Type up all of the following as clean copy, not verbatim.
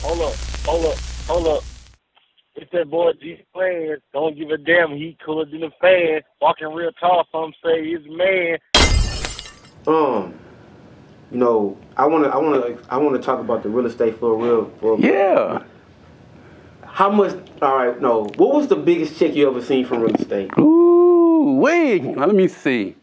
Hold up, hold up, hold up. It's that boy G Planz. Don't give a damn. He cooler than a fan. Walking real tall. Some say he's a man. Um, I wanna talk about the real estate for real for. Yeah. How much? All right, no. What was the biggest check you ever seen from real estate? Ooh, wait. Let me see.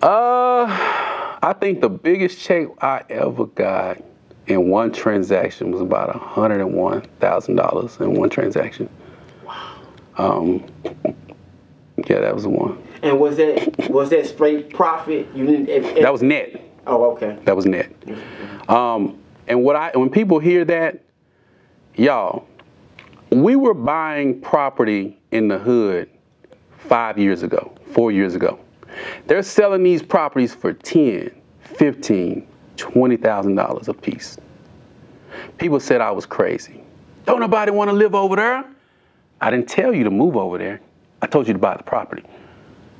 I think the biggest check I ever got in one transaction was about $101,000 in one transaction. Wow. Yeah, that was the one. And was that straight profit? You didn't. That was net. Oh, okay. That was net. And when people hear that, y'all, we were buying property in the hood 5 years ago, 4 years ago. They're selling these properties for $10, $15, $20,000 a piece. People said I was crazy. Don't nobody want to live over there? I didn't tell you to move over there. I told you to buy the property.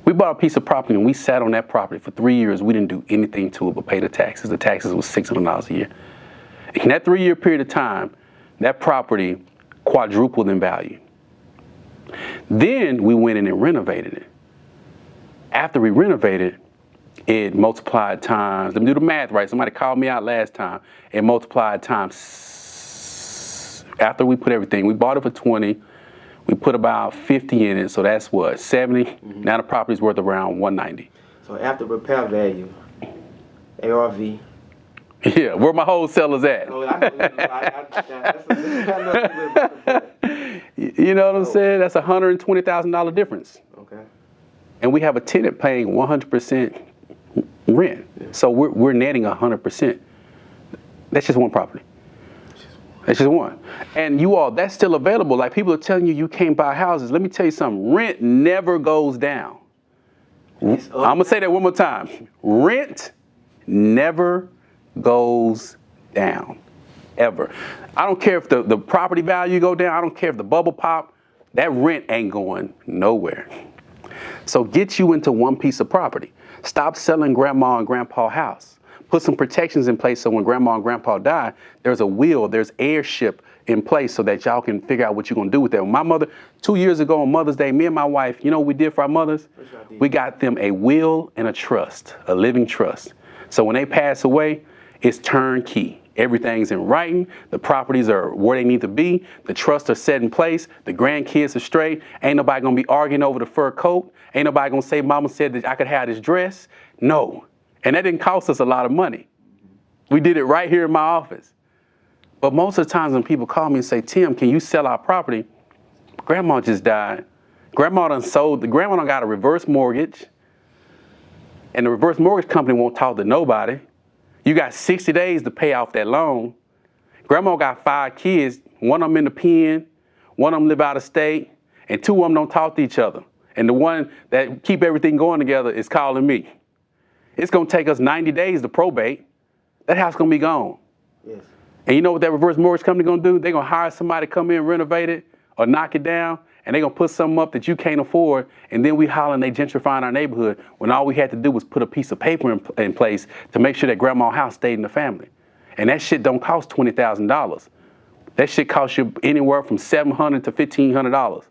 We bought a piece of property and we sat on that property for 3 years. We didn't do anything to it but pay the taxes. The taxes was $600 a year. In that 3-year period of time, that property quadrupled in value. Then we went in and renovated it. After we renovated, it multiplied times, let me do the math right, somebody called me out last time, it multiplied times, after we put everything, we bought it for 20, we put about 50 in it, so that's what, 70? Mm-hmm. Now the property's worth around 190. So after repair value, ARV. Yeah, where my wholesalers at? Oh, I know, you know what I'm saying? That's a $120,000 difference. Okay. And we have a tenant paying 100% rent. Yeah. So we're netting 100%. That's just one property. That's just one. And you all, that's still available. Like people are telling you can't buy houses. Let me tell you something. Rent never goes down. I'm going to say that one more time. Rent never goes down. Ever. I don't care if the property value go down. I don't care if the bubble pop. That rent ain't going nowhere. So get you into one piece of property. Stop selling grandma and grandpa's house. Put some protections in place so when grandma and grandpa die, there's a will, there's heirship in place so that y'all can figure out what you're going to do with that. My mother, 2 years ago on Mother's Day, me and my wife, you know what we did for our mothers? We got them a will and a trust, a living trust. So when they pass away, it's turnkey. Everything's in writing. The properties are where they need to be. The trusts are set in place. The grandkids are straight. Ain't nobody going to be arguing over the fur coat. Ain't nobody going to say, Mama said that I could have this dress. No. And that didn't cost us a lot of money. We did it right here in my office. But most of the times when people call me and say, Tim, can you sell our property? Grandma just died. Grandma done got a reverse mortgage. And the reverse mortgage company won't talk to nobody. You got 60 days to pay off that loan. Grandma got 5 kids. One of them in the pen, one of them live out of state, and 2 of them don't talk to each other. And the one that keep everything going together is calling me. It's going to take us 90 days to probate. That house going to be gone. Yes. And you know what that reverse mortgage company going to do? They're going to hire somebody to come in and renovate it or knock it down, and they're going to put something up that you can't afford, and then we hollering they gentrifying our neighborhood when all we had to do was put a piece of paper in place to make sure that grandma's house stayed in the family. And that shit don't cost $20,000. That shit costs you anywhere from $700 to $1,500.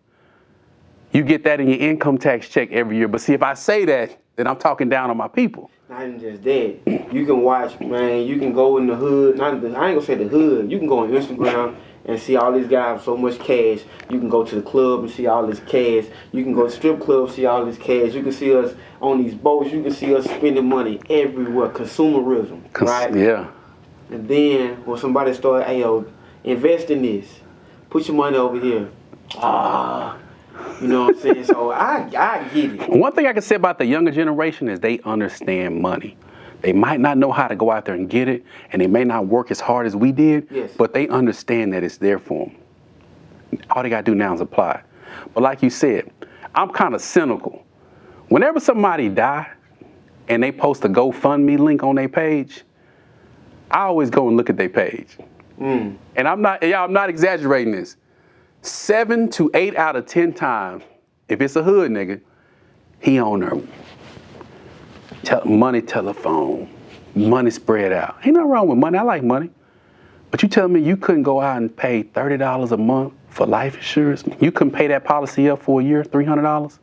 You get that in your income tax check every year. But see, if I say that, then I'm talking down on my people. Not even just that. You can watch, man, you can go in the hood. I ain't going to say the hood. You can go on Instagram and see all these guys with so much cash. You can go to the club and see all this cash. You can go to strip club and see all this cash. You can see us on these boats. You can see us spending money everywhere. Consumerism, right? Yeah. And then when somebody start, hey, yo, invest in this. Put your money over here. You know what I'm saying? So I get it. One thing I can say about the younger generation is they understand money. They might not know how to go out there and get it, and they may not work as hard as we did, yes, but they understand that it's there for them. All they got to do now is apply. But like you said, I'm kind of cynical. Whenever somebody die and they post a GoFundMe link on their page, I always go and look at their page. And I'm not exaggerating this. 7 to 8 out of 10 times, if it's a hood nigga, he on there. Money telephone, money spread out. Ain't nothing wrong with money. I like money. But you tell me you couldn't go out and pay $30 a month for life insurance? You couldn't pay that policy up for a year, $300,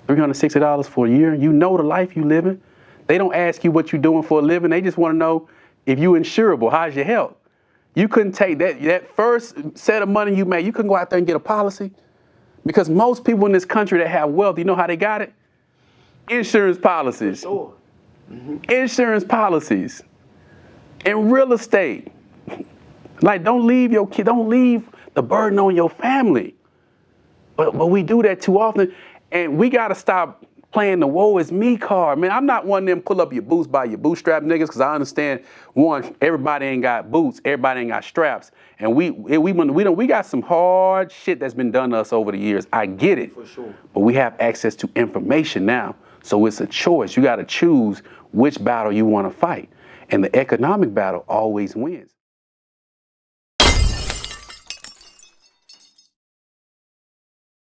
$360 for a year? You know the life you living. They don't ask you what you're doing for a living. They just want to know if you insurable. How's your health? You couldn't take that first set of money you made. You couldn't go out there and get a policy, because most people in this country that have wealth, you know how they got it? Insurance policies. Sure. Insurance policies. And real estate. Like, don't leave your kid, don't leave the burden on your family. But we do that too often, and we gotta stop playing the woe is me card. Man, I'm not one of them pull up your boots by your bootstrap niggas, because I understand, one, everybody ain't got boots, everybody ain't got straps, and we got some hard shit that's been done to us over the years. I get it. For sure. But we have access to information now, so it's a choice. You gotta choose which battle you wanna fight, and the economic battle always wins.